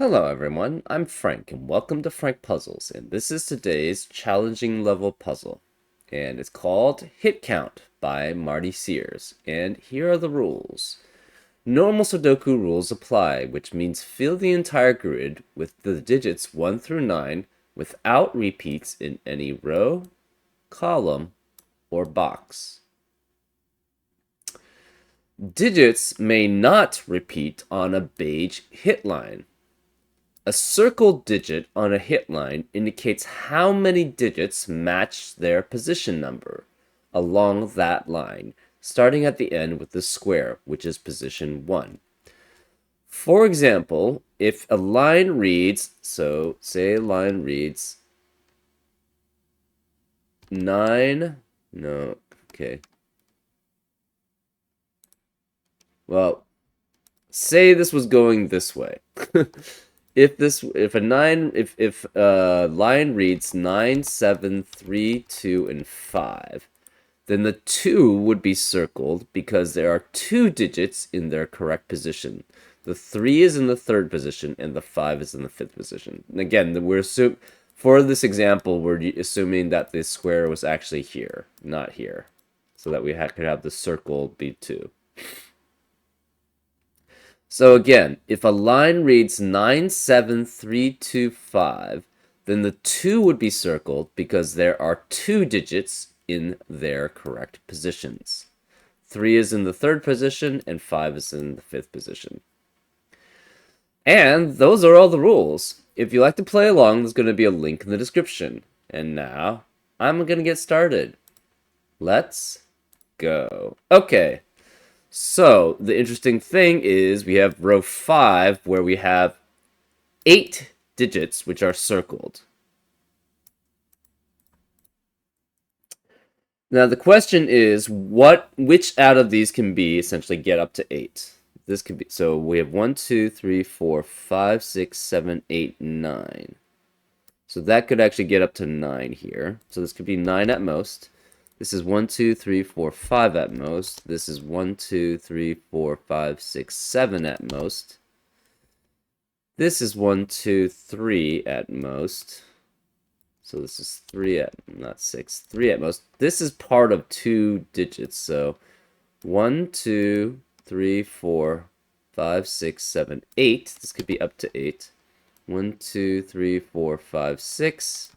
Hello everyone, I'm Frank and welcome to Frank Puzzles, and this is today's challenging level puzzle. And it's called Hit Count by Marty Sears, and here are the rules. Normal Sudoku rules apply, which means fill the entire grid with the digits 1 through 9 without repeats in any row, column, or box. Digits may not repeat on a beige hit line. A circled digit on a hit line indicates how many digits match their position number along that line, starting at the end with the square, which is position 1. For example, if a line reads, so say a line reads 9, no, okay. Well, say this was going this way. If a line reads 9, 7, 3, 2, and 5, then the 2 would be circled because there are 2 digits in their correct position. The 3 is in the 3rd position and the 5 is in the 5th position. And again, for this example, we're assuming that the square was actually here, not here, so that we could have the circle be 2. So again, if a line reads 9, 7, 3, 2, 5, then the 2 would be circled because there are 2 digits in their correct positions. 3 is in the 3rd position and 5 is in the 5th position. And those are all the rules. If you like to play along, there's going to be a link in the description. And now, I'm going to get started. Let's go. Okay. So, the interesting thing is we have row 5 where we have 8 digits which are circled. Now the question is which out of these can be essentially get up to 8? This could be, so we have 1, 2, 3, 4, 5, 6, 7, 8, 9. So that could actually get up to 9 here. So this could be 9 at most. This is 1, 2, 3, 4, 5 at most. This is 1, 2, 3, 4, 5, 6, 7 at most. This is 1, 2, 3 at most. So this is 3 at, not 6, 3 at most. This is part of 2 digits. So 1, 2, 3, 4, 5, 6, 7, 8. This could be up to 8. 1, 2, 3, 4, 5, 6.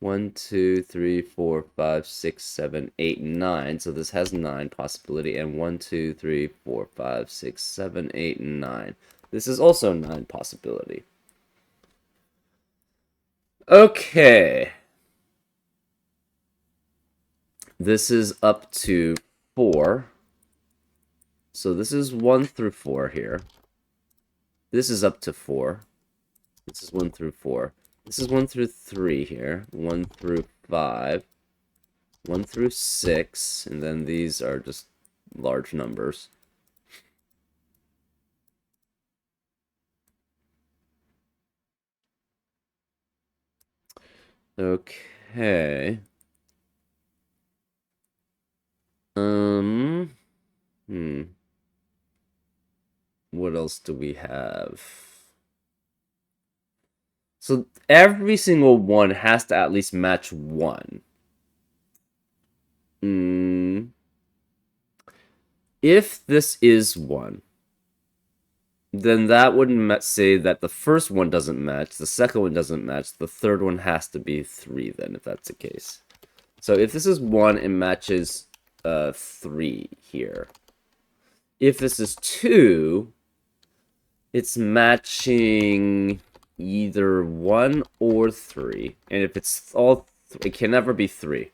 1, 2, 3, 4, 5, 6, 7, 8, 9. So this has 9 possibility. And 1, 2, 3, 4, 5, 6, 7, 8, 9. This is also 9 possibility. Okay. This is up to 4. So this is 1 through 4 here. This is up to 4. This is 1 through 4. This is 1 through 3 here, 1 through 5, 1 through 6, and then these are just large numbers. Okay. What else do we have? So every single one has to at least match 1. If this is 1, then that would say that the first one doesn't match, the second one doesn't match, the third one has to be 3 then, if that's the case. So if this is 1, it matches 3 here. If this is 2, it's matching either 1 or 3. And if it's all, it can never be 3.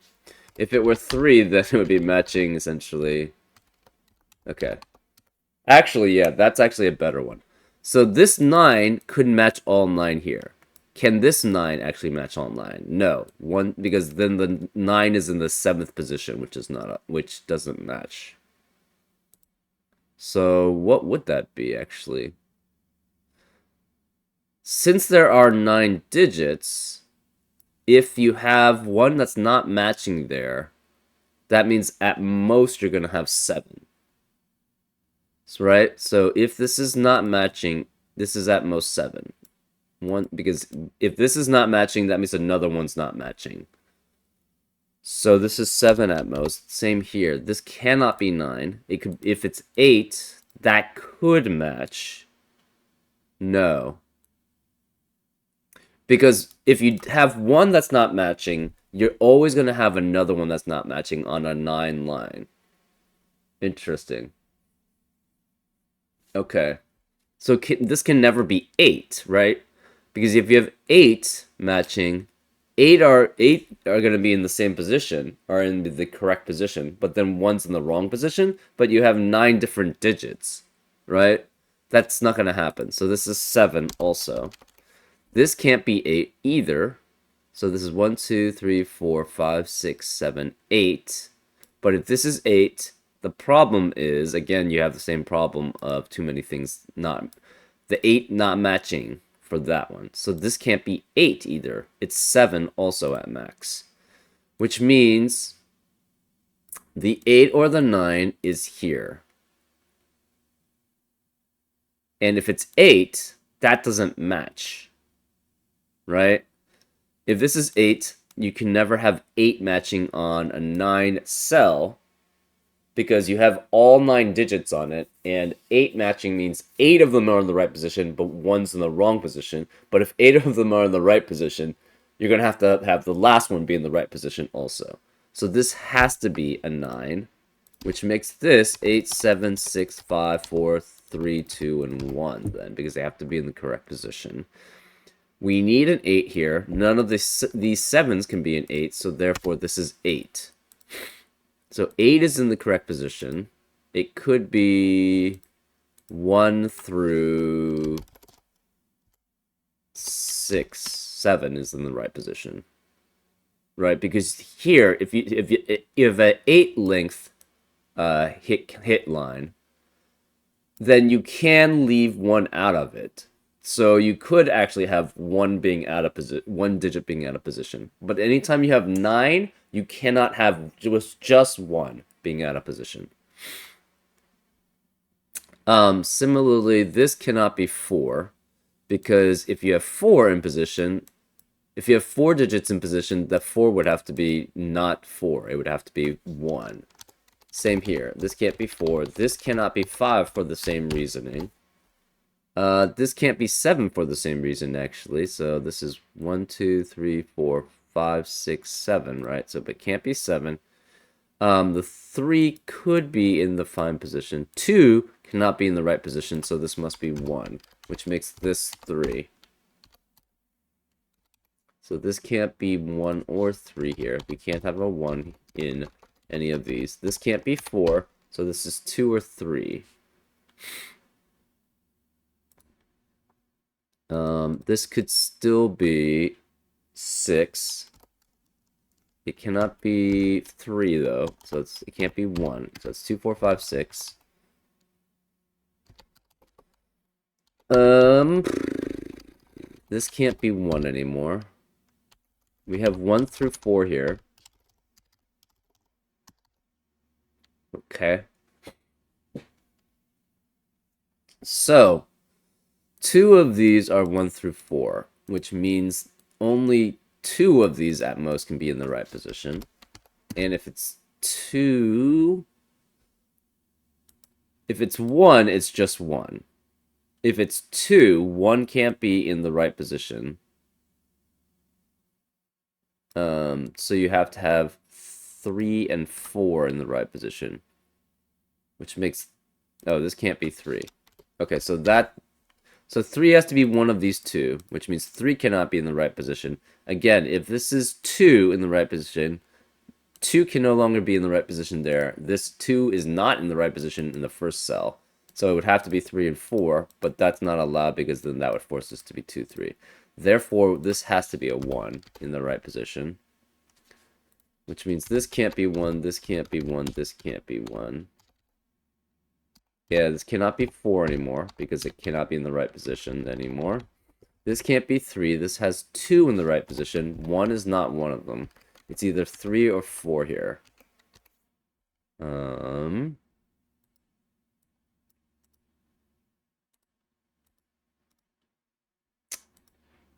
If it were 3, then it would be matching essentially. Okay. Actually, yeah, that's actually a better one. So this 9 could match all 9 here. Can this 9 actually match all 9? No. Because then the 9 is in the 7th position, which doesn't match. So what would that be actually? Since there are 9 digits, if you have one that's not matching there, that means at most you're going to have 7. So, right? So if this is not matching, this is at most 7. one, because if this is not matching, that means another one's not matching. So this is 7 at most. Same here. This cannot be 9. It could, if it's 8, that could match. No. Because if you have one that's not matching, you're always going to have another one that's not matching on a 9 line. Interesting. Okay. So this can never be 8, right? Because if you have 8 matching, 8 are going to be in the same position, or in the correct position, but then one's in the wrong position, but you have 9 different digits, right? That's not going to happen. So this is 7 also. This can't be 8 either. So this is 1, 2, 3, 4, 5, 6, 7, 8. But if this is 8, the problem is, again, you have the same problem of too many things not, the 8 not matching for that one. So this can't be 8 either. It's 7 also at max. Which means the 8 or the 9 is here. And if it's 8, that doesn't match. Right? If this is 8, you can never have 8 matching on a 9 cell because you have all 9 digits on it, and 8 matching means 8 of them are in the right position, but one's in the wrong position. But if 8 of them are in the right position, you're going to have the last one be in the right position also. So this has to be a 9, which makes this 8, 7, 6, 5, 4, 3, 2, and 1 then, because they have to be in the correct position. We need an 8 here. None of these 7s can be an 8, so therefore this is 8. So 8 is in the correct position. It could be 1 through 6. 7 is in the right position. Right? Because here, if you have an 8 length hit line, then you can leave 1 out of it. So you could actually have one digit being out of position. But anytime you have 9, you cannot have just 1 being out of position. Similarly, this cannot be 4, because if you have 4 in position, if you have 4 digits in position, that 4 would have to be not 4. It would have to be 1. Same here. This can't be 4. This cannot be 5 for the same reasoning. This can't be 7 for the same reason, actually. So this is 1, 2, 3, 4, 5, 6, 7, right? So it can't be 7. The 3 could be in the fine position. 2 cannot be in the right position, so this must be 1, which makes this 3. So this can't be 1 or 3 here. We can't have a 1 in any of these. This can't be 4, so this is 2 or 3. This could still be 6. It cannot be 3 though, so it can't be 1. So it's 2, 4, 5, 6. This can't be 1 anymore. We have 1 through 4 here. Okay. So 2 of these are 1 through 4, which means only 2 of these at most can be in the right position. And if it's 2, if it's 1, it's just 1. If it's 2, 1 can't be in the right position. So you have to have 3 and 4 in the right position, which makes, oh, this can't be 3. Okay, so 3 has to be one of these 2, which means 3 cannot be in the right position. Again, if this is 2 in the right position, 2 can no longer be in the right position there. This 2 is not in the right position in the first cell. So it would have to be 3 and 4, but that's not allowed because then that would force this to be 2, 3. Therefore, this has to be a 1 in the right position. Which means this can't be 1, this can't be 1, this can't be 1. Yeah, this cannot be 4 anymore because it cannot be in the right position anymore. This can't be 3. This has 2 in the right position. 1 is not one of them. It's either 3 or 4 here.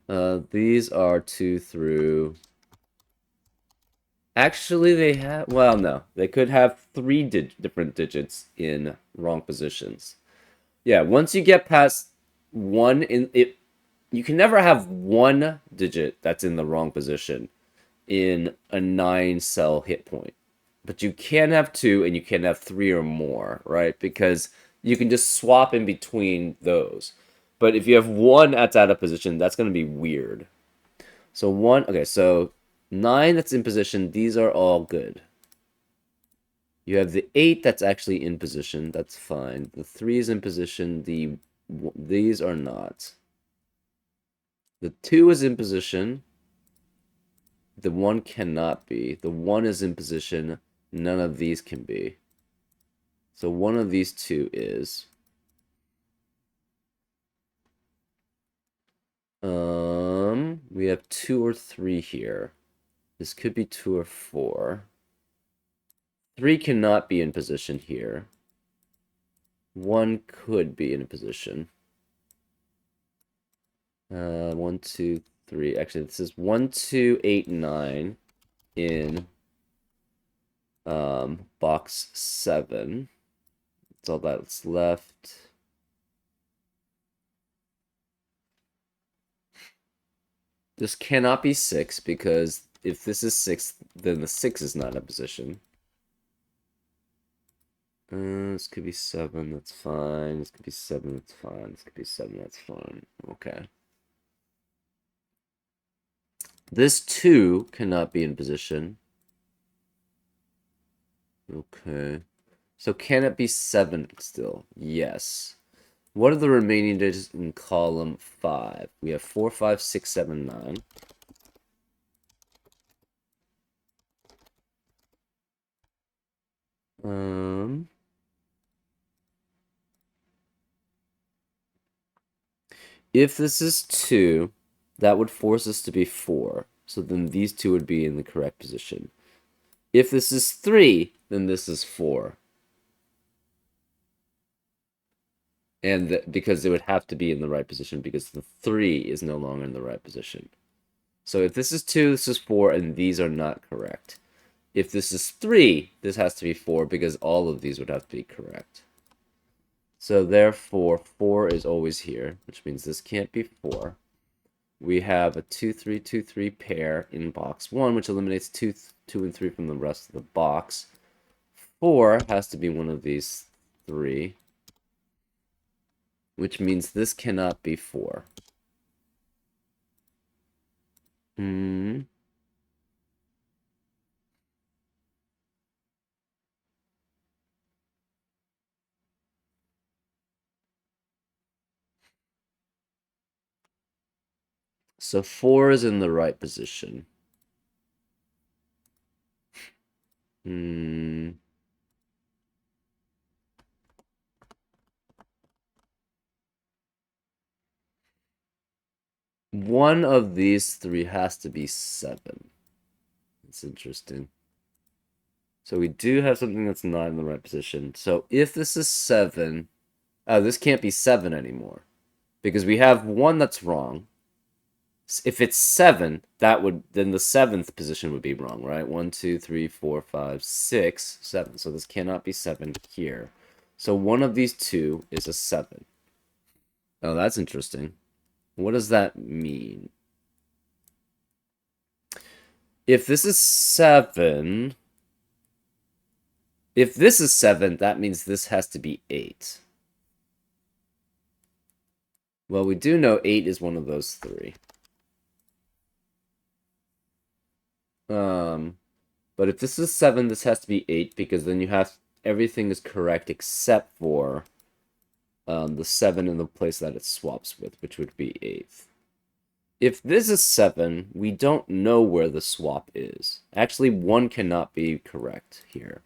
These are 2 through... Actually, they have... Well, no. They could have 3 different digits in wrong positions. Yeah, once you get past 1 in it, you can never have 1 digit that's in the wrong position in a 9-cell hit point. But you can have 2 and you can have 3 or more, right? Because you can just swap in between those. But if you have 1 that's out of position, that's going to be weird. So 1, okay, so 9 that's in position, these are all good. You have the 8 that's actually in position, that's fine. The 3 is in position, these are not. The 2 is in position. The 1 cannot be. The 1 is in position. None of these can be. So one of these 2 is. We have 2 or 3 here. This could be 2 or 4. 3 cannot be in position here. 1 could be in a position. 1, 2, 3. Actually, this is 1, 2, 8, 9 in box 7. That's all that's left. This cannot be 6 because if this is 6, then the 6 is not in a position. This could be 7, that's fine. This could be 7, that's fine. This could be 7, that's fine. Okay. This 2 cannot be in position. Okay. So can it be 7 still? Yes. What are the remaining digits in column 5? We have 4, 5, 6, 7, 9. If this is 2, that would force us to be 4. So then these 2 would be in the correct position. If this is 3, then this is 4. And because it would have to be in the right position because the 3 is no longer in the right position. So if this is 2, this is 4, and these are not correct. If this is 3, this has to be 4 because all of these would have to be correct. So therefore, 4 is always here, which means this can't be 4. We have a 2, 3, 2, 3 pair in box 1, which eliminates 2, 2, and 3 from the rest of the box. 4 has to be one of these 3, which means this cannot be 4. So 4 is in the right position. One of these 3 has to be 7. That's interesting. So we do have something that's not in the right position. So if this is 7, this can't be 7 anymore. Because we have 1 that's wrong. If it's 7, then the 7th position would be wrong, right? 1, 2, 3, 4, 5, 6, 7. So this cannot be 7 here. So one of these 2 is a 7. Oh, that's interesting. What does that mean? If this is 7, that means this has to be 8. Well, we do know 8 is one of those 3. But if this is 7, this has to be 8 because then you have everything is correct except for the 7 in the place that it swaps with, which would be 8th. If this is 7, we don't know where the swap is. Actually, 1 cannot be correct here.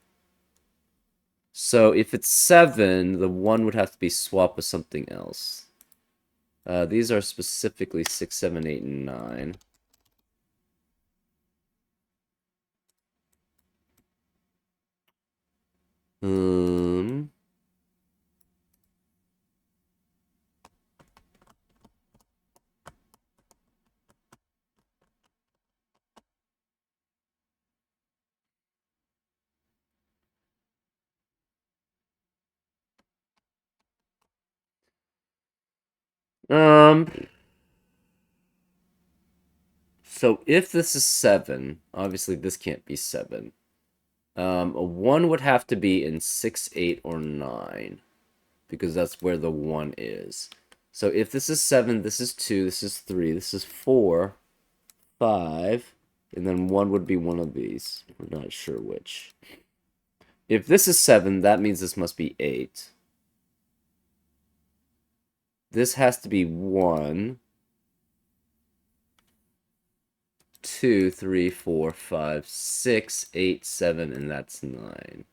So if it's 7, the 1 would have to be swapped with something else. These are specifically 6, 7, 8, and 9. So if this is 7, obviously this can't be 7. A 1 would have to be in 6, 8, or 9, because that's where the 1 is. So if this is 7, this is 2, this is 3, this is 4, 5, and then 1 would be one of these. We're not sure which. If this is 7, that means this must be 8. This has to be 1, 2, 3, 4, 5, 6, 8, 7, and that's 9.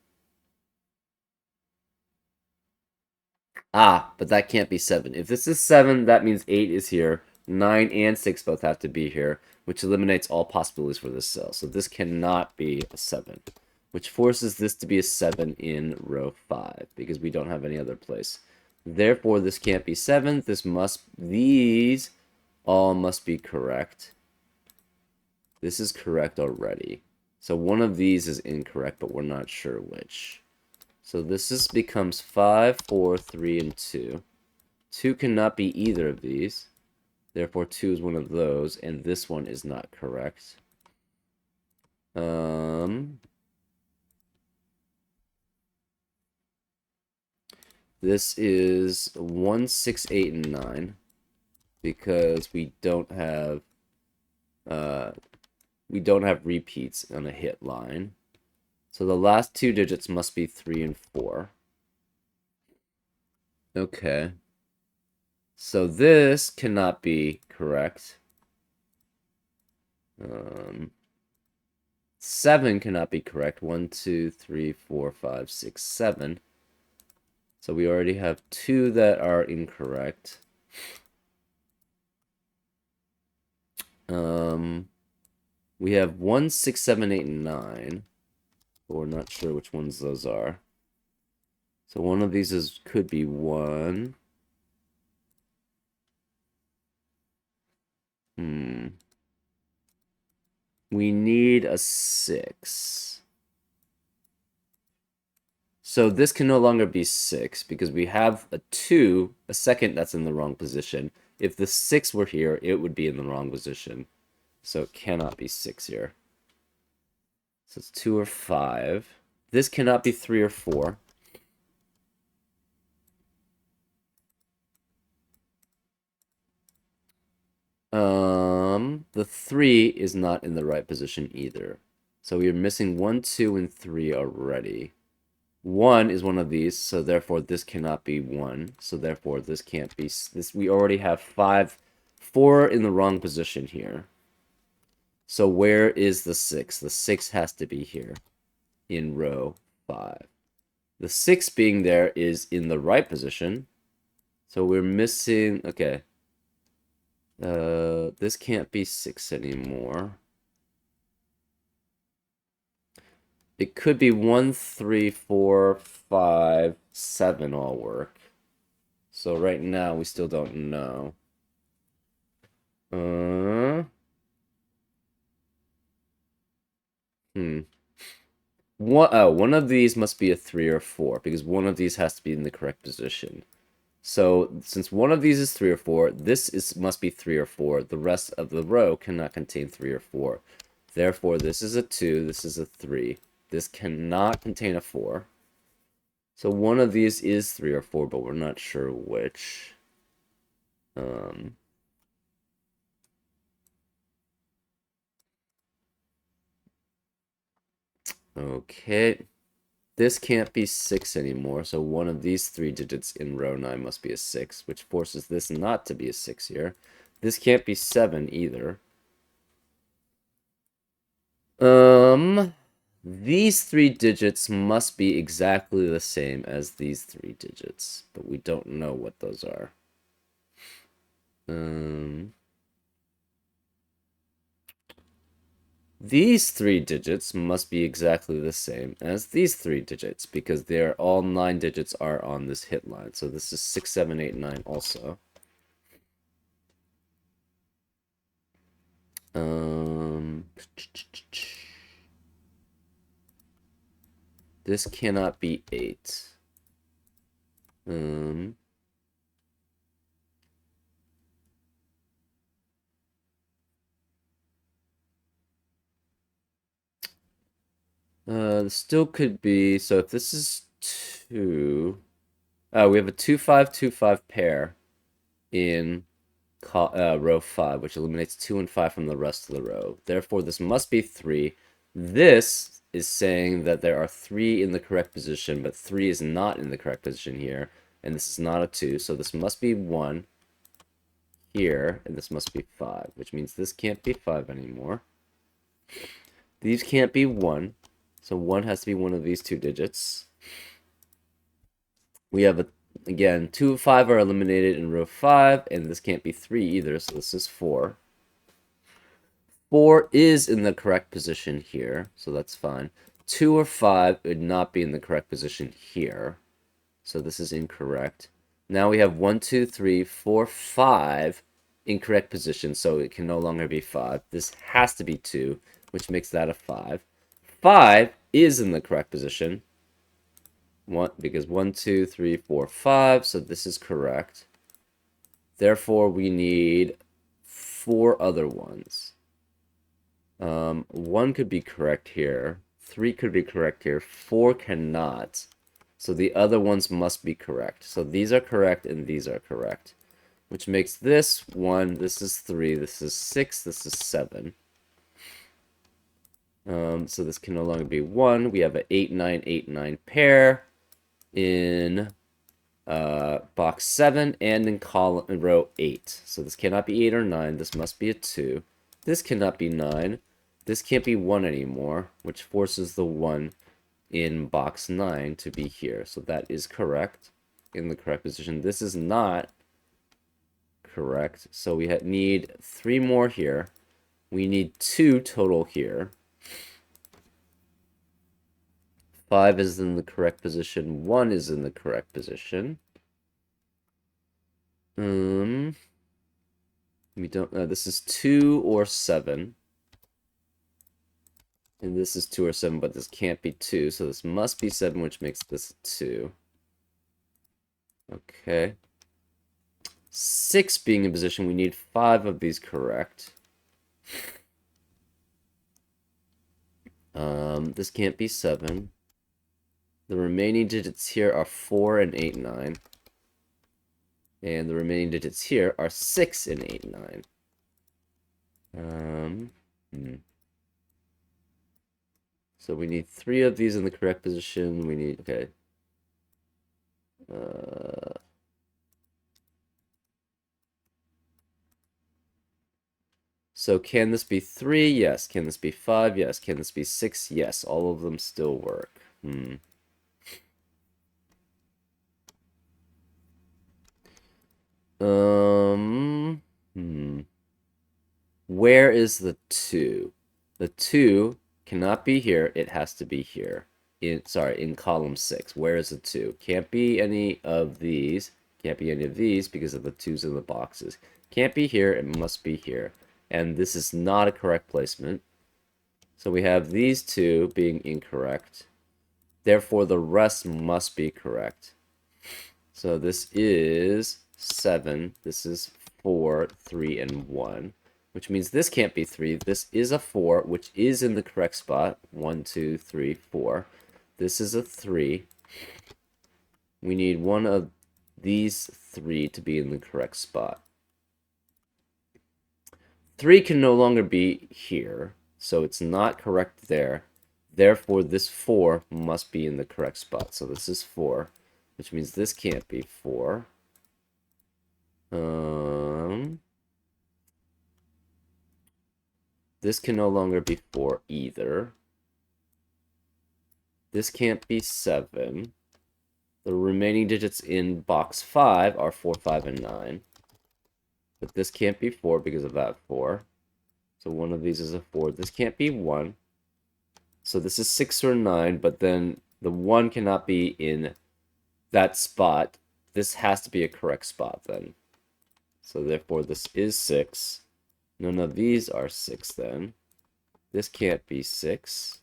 Ah, but that can't be 7. If this is 7, that means 8 is here. 9 and 6 both have to be here, which eliminates all possibilities for this cell. So this cannot be a 7, which forces this to be a 7 in row 5, because we don't have any other place. Therefore, this can't be 7. These all must be correct. This is correct already. So one of these is incorrect, but we're not sure which. So this becomes 5, 4, 3, and 2. 2 cannot be either of these. Therefore, 2 is one of those, and this one is not correct. This is 1, 6, 8, and 9, because we don't have repeats on a hit line. So the last 2 digits must be 3 and 4. Okay. So this cannot be correct. 7 cannot be correct. 1, 2, 3, 4, 5, 6, 7. So we already have 2 that are incorrect. We have 1, 6, 7, 8, and 9. But we're not sure which ones those are. So one of these could be 1. We need a 6. So this can no longer be 6, because we have a 2, a second that's in the wrong position. If the 6 were here, it would be in the wrong position. So it cannot be 6 here. So it's 2 or 5. This cannot be 3 or 4. The 3 is not in the right position either. So we are missing 1, 2, and 3 already. 1 is one of these, so therefore this cannot be 1. So therefore this can't be this. We already have 4 in the wrong position here. So where is the 6? The 6 has to be here in row 5. The 6 being there is in the right position. So we're missing, okay. This can't be 6 anymore. It could be 1, 3, 4, 5, 7 all work. So right now we still don't know. One of these must be a 3 or 4, because one of these has to be in the correct position. So since one of these is 3 or 4, must be 3 or 4. The rest of the row cannot contain 3 or 4. Therefore, this is a 2, this is a 3. This cannot contain a 4. So one of these is 3 or 4, but we're not sure which. Okay. This can't be 6 anymore, so one of these 3 digits in row 9 must be a 6, which forces this not to be a 6 here. This can't be 7 either. These 3 digits must be exactly the same as these 3 digits, but we don't know what those are. These 3 digits must be exactly the same as these 3 digits, because all 9 digits are on this hit line. So this is 6, 7, 8, 9 also. This cannot be 8. Still could be, so if this is 2, we have a 2 5 2 5 pair in row 5, which eliminates 2 and 5 from the rest of the row. Therefore, this must be 3. This is saying that there are 3 in the correct position, but 3 is not in the correct position here, and this is not a 2, so this must be 1 here, and this must be 5, which means this can't be 5 anymore. These can't be 1, so 1 has to be one of these 2 digits. We have, again, 2 and 5 are eliminated in row 5, and this can't be 3 either, so this is 4. 4 is in the correct position here, so that's fine. 2 or 5 would not be in the correct position here, so this is incorrect. Now we have 1, 2, 3, 4, 5 incorrect positions, so it can no longer be 5. This has to be 2, which makes that a 5. 5 is in the correct position, because 1, 2, 3, 4, 5, so this is correct. Therefore, we need 4 other ones. 1 could be correct here. 3 could be correct here. 4 cannot. So the other ones must be correct. So these are correct and these are correct. Which makes this 1, this is 3, this is 6, this is 7. So this can no longer be 1. We have an 8, 9, 8, 9 pair in box 7 and in row 8. So this cannot be 8 or 9. This must be a 2. This cannot be 9. This can't be 1 anymore, which forces the 1 in box 9 to be here. So that is correct, in the correct position. This is not correct. So we need 3 more here. We need 2 total here. 5 is in the correct position. 1 is in the correct position. We don't know. This is 2 or 7. And this is 2 or 7, but this can't be 2, so this must be 7, which makes this 2. Okay. 6 being in position, we need 5 of these correct. This can't be 7. The remaining digits here are 4 and 8, 9. And the remaining digits here are 6 and 8, 9. So we need 3 of these in the correct position. We need, okay. So can this be 3? Yes. Can this be 5? Yes. Can this be 6? Yes. All of them still work. Where is the 2? The 2 cannot be here. It has to be here. In column 6. Where is the 2? Can't be any of these. Can't be any of these because of the 2's in the boxes. Can't be here. It must be here. And this is not a correct placement. So we have these 2 being incorrect. Therefore, the rest must be correct. So this is 7. This is 4, 3, and 1. Which means this can't be 3. This is a 4, which is in the correct spot. 1, 2, 3, 4. This is a 3. We need one of these 3 to be in the correct spot. 3 can no longer be here, so it's not correct there. Therefore, this 4 must be in the correct spot. So this is 4, which means this can't be 4. This can no longer be 4 either. This can't be 7. The remaining digits in box 5 are 4, 5, and 9. But this can't be 4 because of that 4. So one of these is a 4. This can't be 1. So this is 6 or 9, but then the 1 cannot be in that spot. This has to be a correct spot then. So therefore this is 6. None of these are 6 then. This can't be 6.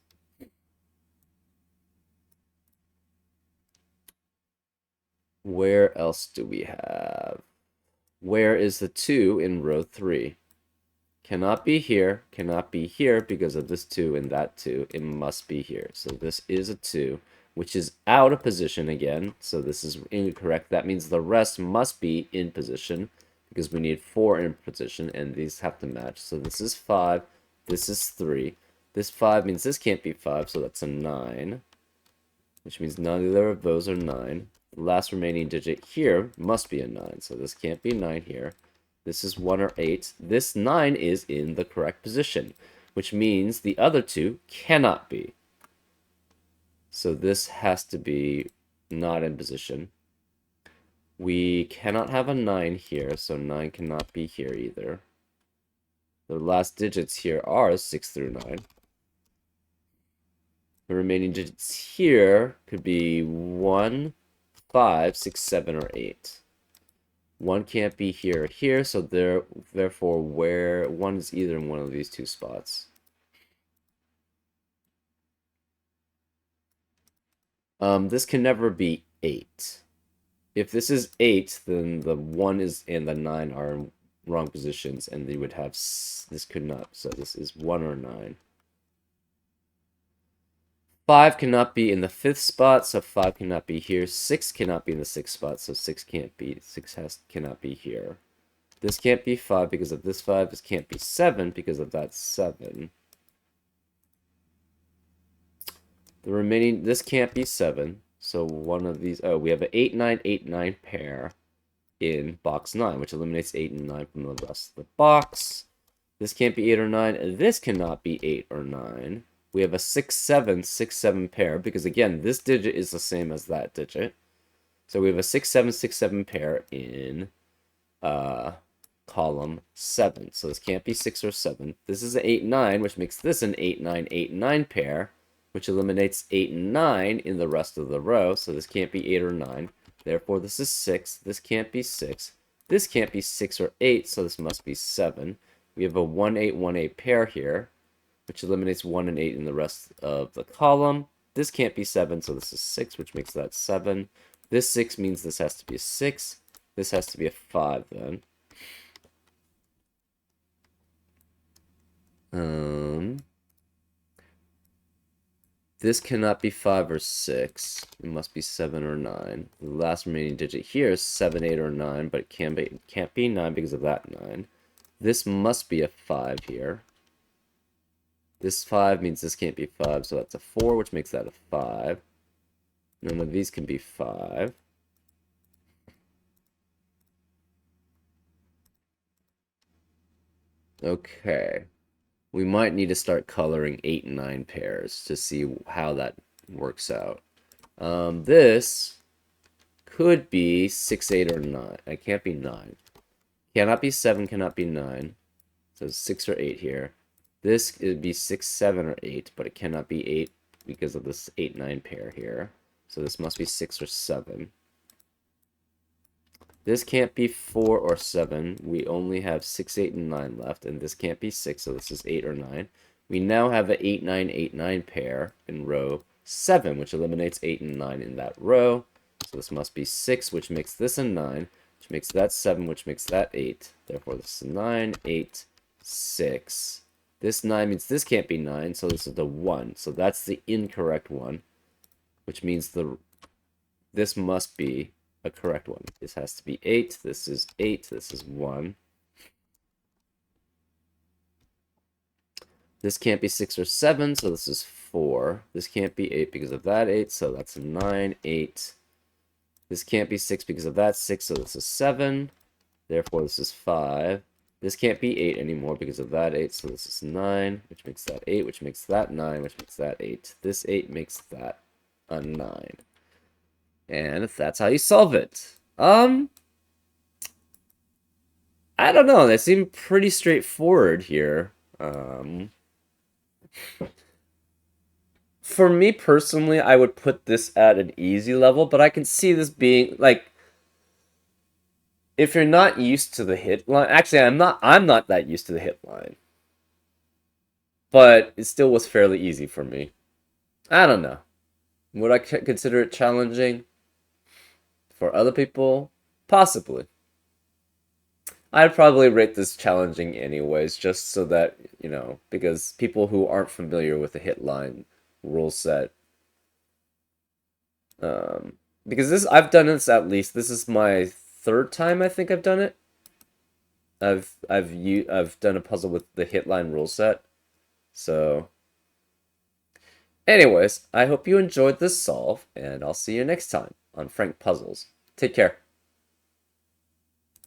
Where else do we have? Where is the 2 in row 3? Cannot be here, cannot be here because of this 2 and that 2. It must be here. So this is a 2, which is out of position again. So this is incorrect. That means the rest must be in position because we need 4 in position, and these have to match. So this is 5, this is 3. This 5 means this can't be 5, so that's a 9, which means neither of those are 9. The last remaining digit here must be a 9, so this can't be 9 here. This is 1 or 8. This 9 is in the correct position, which means the other 2 cannot be. So this has to be not in position. We cannot have a 9 here, so 9 cannot be here either. The last digits here are 6 through 9. The remaining digits here could be 1, 5, 6, 7, or 8. 1 can't be here or here, so therefore where 1 is either in one of these two spots. This can never be 8. If this is 8, then the 1 is and the 9 are in wrong positions, and they would have this could not. So this is 1 or 9. 5 cannot be in the 5th spot, so 5 cannot be here. 6 cannot be in the 6th spot, so 6 can't be. Cannot be here. This can't be 5 because of this 5. This can't be 7 because of that 7. The remaining, this can't be 7. So one of these, we have an 8, 9, 8, 9 pair in box 9, which eliminates 8 and 9 from the rest of the box. This can't be 8 or 9, and this cannot be 8 or 9. We have a 6, 7, 6, 7 pair, because again, this digit is the same as that digit. So we have a 6, 7, 6, 7 pair in column 7. So this can't be 6 or 7. This is an 8, 9, which makes this an 8, 9, 8, 9 pair, which eliminates 8 and 9 in the rest of the row. So this can't be 8 or 9. Therefore, this is 6. This can't be 6. This can't be 6 or 8, so this must be 7. We have a 1, 8, 1, 8 pair here, which eliminates 1 and 8 in the rest of the column. This can't be 7, so this is 6, which makes that 7. This 6 means this has to be a 6. This has to be a 5 then. This cannot be 5 or 6. It must be 7 or 9. The last remaining digit here is 7, 8, or 9, but it can't be 9 because of that 9. This must be a 5 here. This 5 means this can't be 5, so that's a 4, which makes that a 5. None of these can be 5. Okay. We might need to start coloring 8 and 9 pairs to see how that works out. This could be 6, 8, or 9. It can't be 9. Cannot be 7, cannot be 9. So 6 or 8 here. This would be 6, 7, or 8, but it cannot be 8 because of this 8, 9 pair here. So this must be 6 or 7. This can't be 4 or 7. We only have 6, 8, and 9 left, and this can't be 6, so this is 8 or 9. We now have an 8, 9, 8, 9 pair in row 7, which eliminates 8 and 9 in that row. So this must be 6, which makes this a 9, which makes that 7, which makes that 8. Therefore, this is 9, 8, 6. This 9 means this can't be 9, so this is the 1. So that's the incorrect one, which means this must be a correct one. This has to be 8. This is 8. This is 1. This can't be 6 or 7, so this is 4. This can't be 8 because of that 8, so that's 9, 8. This can't be 6 because of that 6, so this is 7. Therefore, this is 5. This can't be 8 anymore because of that 8, so this is 9, which makes that 8, which makes that 9, which makes that 8. This 8 makes that a 9. And that's how you solve it. I don't know. They seem pretty straightforward here. For me personally, I would put this at an easy level, but I can see this being like, if you're not used to the hit line. Actually, I'm not that used to the hit line, but it still was fairly easy for me. I don't know. Would I consider it challenging? For other people, possibly. I'd probably rate this challenging anyways, just so that, because people who aren't familiar with the hit line rule set, um, because I've done this is my third time I think I've done it. I've done a puzzle with the hit line rule set. So, anyways, I hope you enjoyed this solve, and I'll see you next time on Frank Puzzles. Take care.